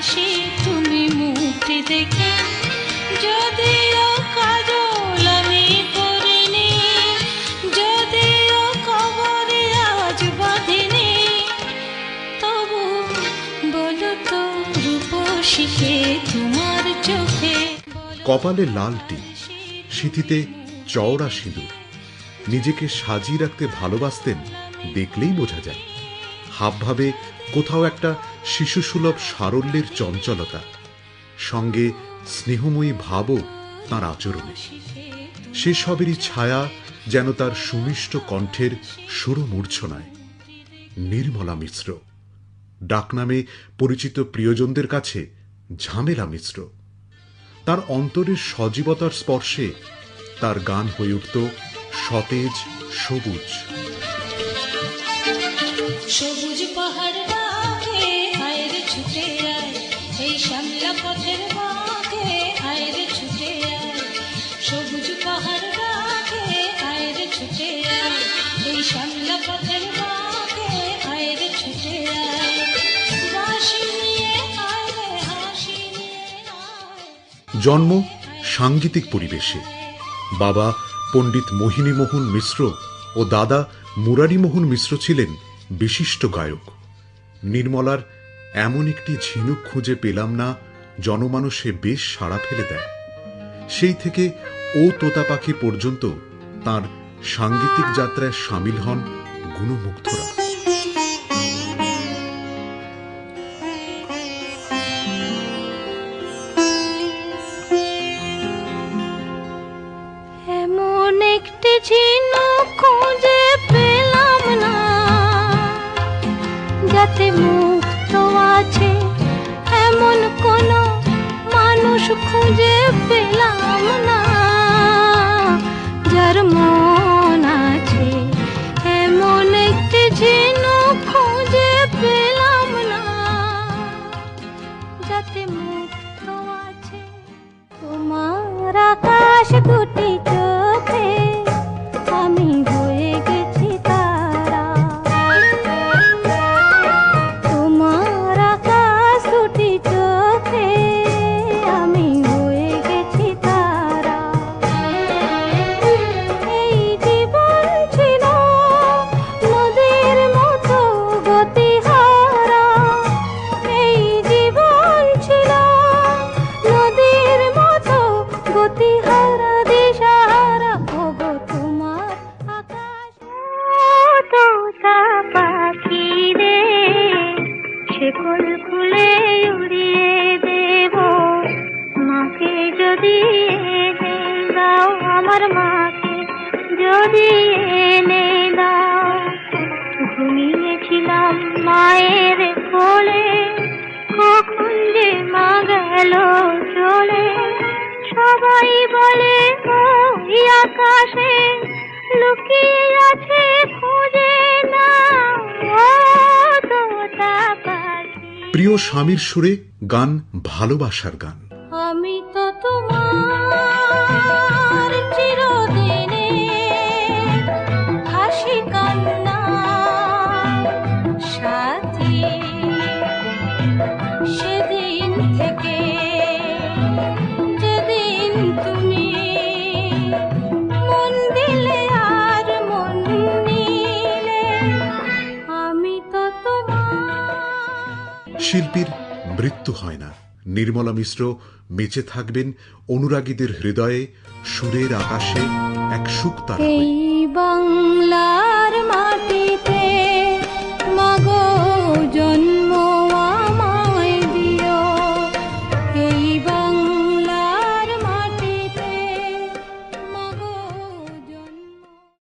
হাসি তুমি মুখটি দেখে, যদিও কাজল আমি করিনি, যদিও কবরে আজ বাঁধিনি, তবু বলো তো রূপসীকে তোমার চোখে। কপালে লাল টিপ, সিঁথিতে চওড়া সিঁদুর, নিজেকে সাজিয়ে রাখতে ভালোবাসতেন দেখলেই বোঝা যায়। হাবভাবে কোথাও একটা শিশুসুলভ সারল্যের চঞ্চলতা, সঙ্গে স্নেহময়ী ভাবও তাঁর আচরণে। সেসবেরই ছায়া যেন তার সুমিষ্ট কণ্ঠের সুরমূর্ছনায়। নির্মলা মিশ্র, ডাকনামে পরিচিত প্রিয়জনদের কাছে ঝামেলা মিশ্র। তার অন্তরের সজীবতার স্পর্শে তার গান হয়ে উঠত সতেজ, সবুজ। সবুজ পাহাড় বাঁকে আয়ের ছুটে আয়, এই শ্যামলা পথের বাঁকে আয়ের ছুটে আয়। সবুজ পাহাড় বাঁকে আয়ের ছুটে আয়, এই শ্যামলা পথের বাঁকে আয়ের ছুটে আয়। বাঁশি নিয়ে আয় রে, হাসি নিয়ে আয়। জন্ম সাংগীতিক পরিবেশে। বাবা পণ্ডিত মোহিনীমোহন মিশ্র ও দাদা মুরারিমোহন মিশ্র ছিলেন বিশিষ্ট গায়ক। নির্মলার এমন একটি ঝিনুক খুঁজে পেলাম না জনমানসে বেশ সাড়া ফেলে দেয়। সেই থেকে ও তোতা পাখি পর্যন্ত তার সাংগীতিক যাত্রায় সামিল হন গুণমুগ্ধরা। এমন একটি ঝিনুক খুঁজে পেলাম না, যাতে মুক্ত আছে এমন কোন মানুষ খুঁজে পেলাম না, যার মন আছে এমন একটি ঝিনুক খুঁজে পেলাম না, যাতে মুক্ত আছে। তোমার আকাশ দুটি চোখে আমি হয়ে গেছি তারা, তোমার আকাশ দুটি চোখে আমি হয়ে গেছি তারা। এই জীবন ছিল নদীর মতো গতিহারা, এই জীবন ছিল নদীর মতো গতিহারা, দিশাহারা। ওগো তোমার আকাশ, তোতা পাখি রে, শেকল খুলে উড়িয়ে দেব মাকে যদি এনে দাও, আমার মাকে যদি এনে দাও। ঘুমিয়েছিলাম মায়ের কোলে, কখন যে মা গেল চলে। সবাই বলে ওই আকাশে লুকিয়ে আছে, খুঁজে নাও ও তোতা পাখি। প্রিয় স্বামীর সুরে গান ভালোবাসার গান। আমি তো তোমার চিরদিনে হাসি কান্না সাথী, সেদিন থেকে যেদিন তুমি মন দিলে আর মন নিলে, আমি তো তোমার। শিল্পীর মৃত্যু হয় না। নির্মলা মিশ্র বেঁচে থাকবেন অনুরাগীদের হৃদয়ে, সুরের আকাশে এক সুক্তারা হয়ে। এই বাংলার মাটি